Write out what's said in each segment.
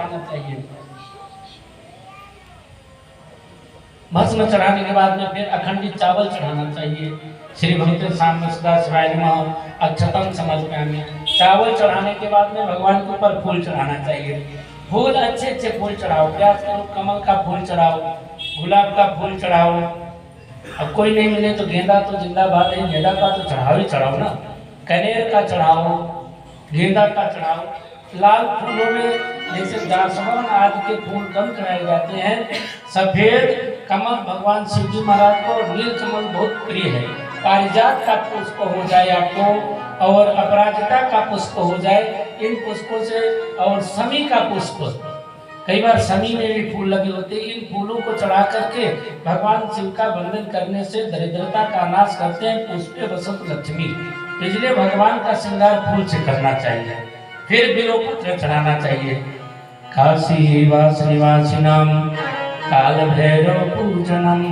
चढ़ाना चाहिए। भस्म चढ़ाने के बाद में फिर अखंडित चावल चढ़ाना चाहिए। श्री भगवते सामने सदा शिवाय नमः अक्षतम समर्पयामि। चावल चढ़ाने के बाद में भगवान के ऊपर फूल चढ़ाना चाहिए। फूल अच्छे अच्छे फूल चढ़ाओ, प्यास करो, कमल का फूल चढ़ाओ, गुलाब का फूल चढ़ाओ। अब कोई नहीं मिले तो गेंदा तो जिंदाबाद है, गेंदा का तो चढ़ाओ ही चढ़ाओ ना। कनेर का चढ़ाओ, गेंदा का चढ़ाओ। लाल फूलों में जैसे जासवंत आदि के फूल कम चढ़ाए जाते हैं। सफेद कमल भगवान शिव जी महाराज को, नील कमल बहुत प्रिय है। पारिजात का पुष्प हो जाए आपको और अपराजिता का पुष्प हो जाए, इन पुष्पों से, और समी का पुष्प, कई बार समी में भी फूल लगे होते हैं। इन फूलों को चढ़ा करके भगवान शिव का वंदन करने से दरिद्रता का नाश करते हैं। पुष्पे वसंत लक्ष्मी, इसलिए भगवान का श्रृंगार फूल से करना चाहिए। फिर बिल्वपत्र चढ़ाना चाहिए। काशी वास निवासिनाम काल भैरव पूजनम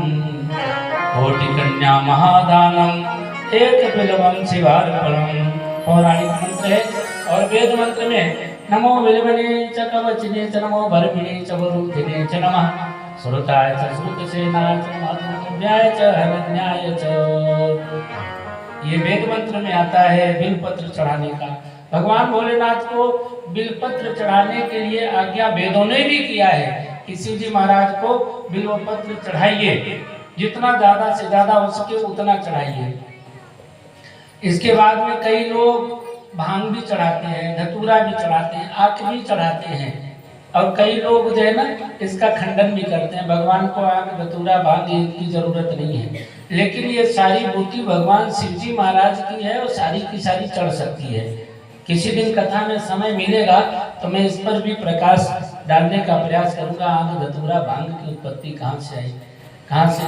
कोटि कन्या महादानम एक बिल्वम शिवार्पणम। पौराणिक मंत्र है। और वेद मंत्र में नमो बिल्वने च कवचने च नमो भरमिणे च वरुधिने च नमः श्रुताय च श्रुतसेनाय च महात्म्याय च हरण्याय च। ये वेद मंत्र में आता है बिल्वपत्र चढ़ाने का। भगवान भोलेनाथ को बिल्वपत्र चढ़ाने के लिए आज्ञा वेदों ने भी किया है कि शिव जी महाराज को बिल्वपत्र चढ़ाइए, जितना ज्यादा से ज्यादा हो सके उतना चढ़ाइए। इसके बाद में कई लोग भांग भी चढ़ाते हैं, धतूरा भी चढ़ाते हैं, आक भी चढ़ाते हैं, और कई लोग जो है ना इसका खंडन भी करते हैं। भगवान को आक धतूरा भांग की जरूरत नहीं है, लेकिन ये सारी बूटी भगवान शिव जी महाराज की है और सारी की सारी चढ़ सकती है। किसी दिन कथा में समय मिलेगा तो मैं इस पर भी प्रकाश डालने का प्रयास करूंगा। आग धतूरा भांग की उत्पत्ति कहाँ से आई, कहाँ से।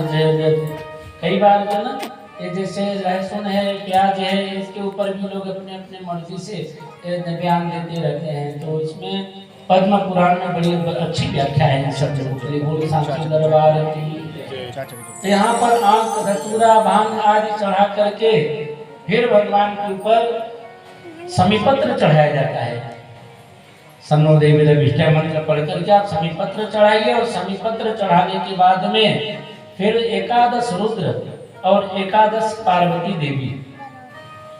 कई बार जो ना ये जैसे लहसुन है, प्याज है, इसके ऊपर भी लोग अपने अपने मर्जी से बयान देते रहते हैं। तो इसमें पद्म पुराण में बड़ी अच्छी व्याख्या है शब्द के लिए। बोले सांस्कृतिक दरबार की यहाँ पर आग धतूरा भांग आदि चढ़ा करके फिर भगवान के ऊपर समीपत्र चढ़ाया जाता है। सन्नो देवी विष्णु मंत्र पढ़कर के आप समीपत्र चढ़ाइए। और समीपत्र चढ़ाने के बाद में फिर एकादश रुद्र और एकादश पार्वती देवी,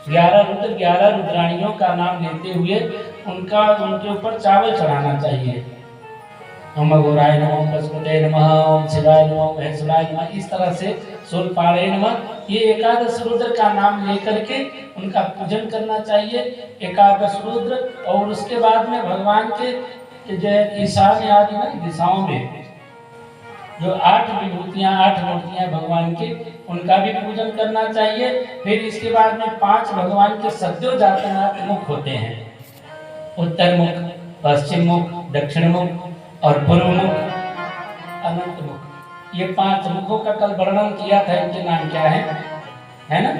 11 रुद्र 11 रुद्राणियों का नाम लेते हुए उनके ऊपर चावल चढ़ाना चाहिए। ओम अघोराय नमः, पशुपते नमः, ओम शिवाय नमः, महेश्वराय नमः, इस तरह से शूलपाणे नमः, ये एकादश रुद्र का नाम लेकर के उनका पूजन करना चाहिए। एकादश रुद्र, और उसके बाद में भगवान के जो ईशान्य आदि में दिशाओं में जो 8 विभूतियां 8 मूर्तियां भगवान की, उनका भी पूजन करना चाहिए। फिर इसके बाद में 5 भगवान के सद्यो जातनात् मुख होते हैं, उत्तर मुख, पश्चिम मुख, दक्षिण मुख और पूर्व मुख, अनंत मुख। ये 5 मुखों का कल वर्णन किया था। इनके नाम क्या है ना?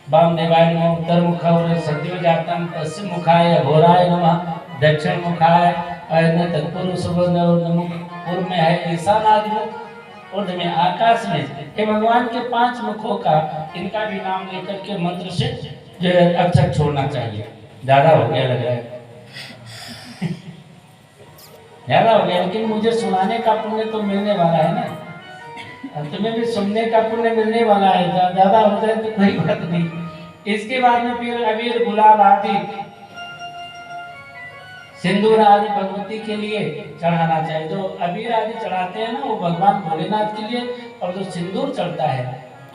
वामदेवाय नमः उत्तर मुखाय, सद्यो जातम पश्चिम मुखाय, घोराय नमः दक्षिण मुखाय, तत्पूर्व सुवर्ण मुख, पूर्व में है ईशान आदि मुख, ऊर्ध्व में आकाश में। ये भगवान के 5 मुखों का, इनका भी नाम लेकर के मंत्र से जो अक्षर छोड़ना चाहिए। ज्यादा हो गया लग रहा है, ज्यादा हो गया, लेकिन मुझे सुनाने का पुण्य तो मिलने वाला है ना, तुम्हें भी सुनने का पुण्य मिलने वाला है। ज्यादा हो जाए तो कोई बात नहीं। इसके बाद में फिर अबीर गुलाब आदि सिंदूर आदि भगवती के लिए चढ़ाना चाहिए। जो अबीर आदि चढ़ाते हैं ना वो भगवान भोलेनाथ के लिए, और जो सिंदूर चढ़ता है,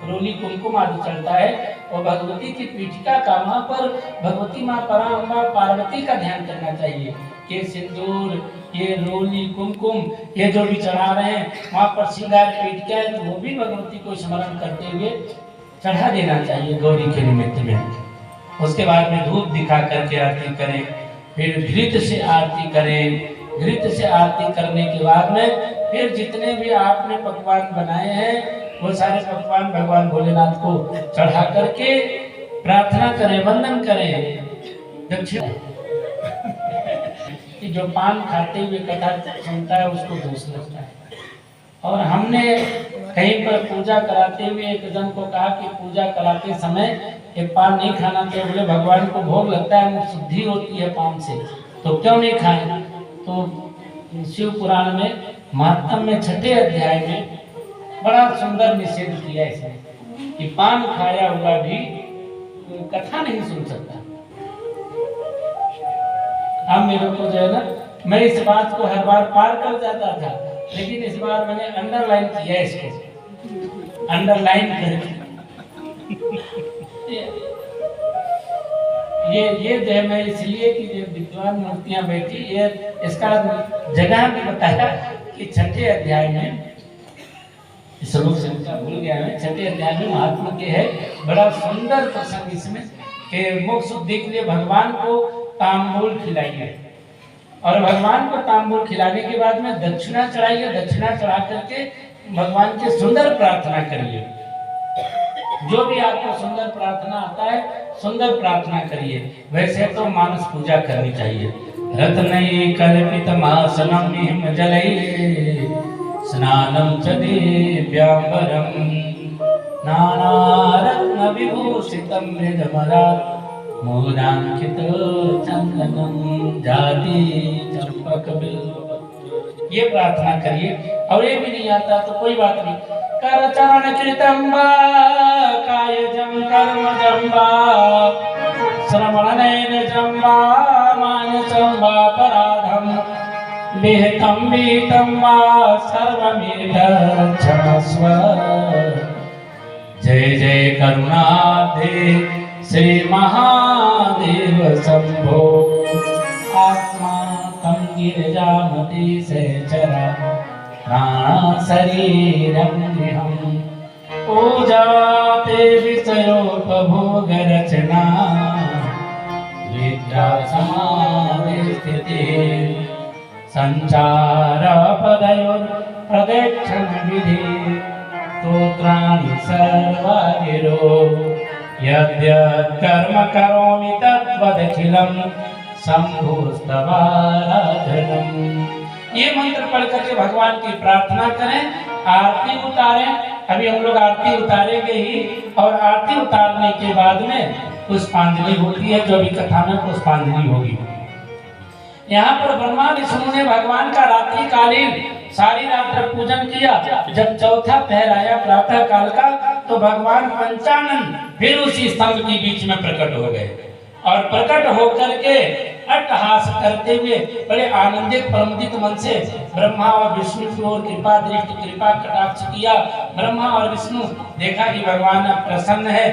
रोली कुमकुम आदि चढ़ता है, और भगवती की पीठिका का, वहाँ पर भगवती माँ पराम्बा पार्वती का ध्यान करना चाहिए। ये सिंदूर, ये रोली कुमकुम, ये जो भी चढ़ा रहे हैं, वहाँ पर श्रृंगार पीठिका है तो वो भी भगवती को स्मरण करते हुए चढ़ा देना चाहिए गौरी के निमित्त में। उसके बाद में धूप दिखा करके आरती करें, फिर घृत से आरती करें। घृत से आरती करने के बाद में फिर जितने भी आपने पकवान बनाए हैं वो सारे पकवान भगवान भोलेनाथ को चढ़ा करके प्रार्थना करें, वंदन करें। दक्षिण कि जो पान खाते हुए कथा सुनता है उसको दोष लगता है। और हमने कहीं पर पूजा कराते हुए एक जन को कहा कि पूजा कराते समय एक पान नहीं खाना चाहिए। बोले भगवान को भोग लगता है, शुद्धि होती है पान से, तो क्यों नहीं खाएं? तो शिव पुराण में महात्म में 6ठे अध्याय में बड़ा सुंदर निषेध किया इसने कि पान खाया हुआ भी कथा नहीं सुन सकता। अब मेरे को जो है ना, मैं इस बात को हर बार पार कर जाता था, लेकिन इस बार मैंने अंडरलाइन किया इसको, अंडरलाइन करके ये जो है मैं इसलिए कि जो विद्वान मूर्तियां बैठी, ये इसका जगह भी बताया कि 6ठे अध्याय में, श्लोक संख्या भूल गया मैं, 6ठे अध्याय में महात्मा के है बड़ा सुंदर प्रसंग इसमें कि मोक्ष शुद्धि के लिए भगवान को तांबूल खिलाइए, और भगवान को तांबूल खिलाने के बाद में दक्षिणा चढ़ाइए, दक्षिणा चढ़ा करके भगवान की सुंदर प्रार्थना करिए। जो भी आपको सुंदर प्रार्थना आता है सुंदर प्रार्थना करिए। वैसे तो मानस पूजा करनी चाहिए। रत्नैः कल्पितमासनं हिमजलैः स्नानं च दिव्याम्बरं नानारत्नविभूषितं मृदमरात् चंदनम जाति चंपकबिल्व। ये प्रार्थना करिए। और ये भी नहीं आता तो कोई बात नहीं, कर चरण कृतं वा कायजं कर्मजं वा श्रवणनयनजं वा मानसं वा पराधं विहितं वा सर्वमेतत् क्षमस्व। जय जय करुणाब्धे श्री महादेव शंभो। आत्मा तम गिरिजामति सहचरा प्राण शरीरं गृहं पूजा ते विषयोपभोग रचना विद्या समाधि स्थिति संचार पदयोर प्रदक्षिण विधि स्तोत्राणि सर्वागिरो यद्यत् कर्म करोमि तद्वदखिलं शंभुस्तवाराधनम्। ये मंत्र पढ़ करके भगवान की प्रार्थना करें, आरती उतारें। अभी हम लोग आरती उतारेंगे ही, और आरती उतारने के बाद में पुष्पांजलि होती है, जो भी कथा में पुष्पांजलि होगी। यहाँ पर ब्रह्मा विष्णु ने भगवान का रात्रि कालीन सारी रात पूजन किया। जब चौथा पहर आया प्रातः काल का, तो भगवान पंचानन फिर उसी स्तंभ के बीच में प्रकट हो गए, और प्रकट होकर के अट्टहास करते हुए बड़े आनंदित प्रमुदित मन से ब्रह्मा और विष्णु की ओर कृपा दृष्टि कृपा कटाक्ष किया। ब्रह्मा और विष्णु देखा कि भगवान अब प्रसन्न है,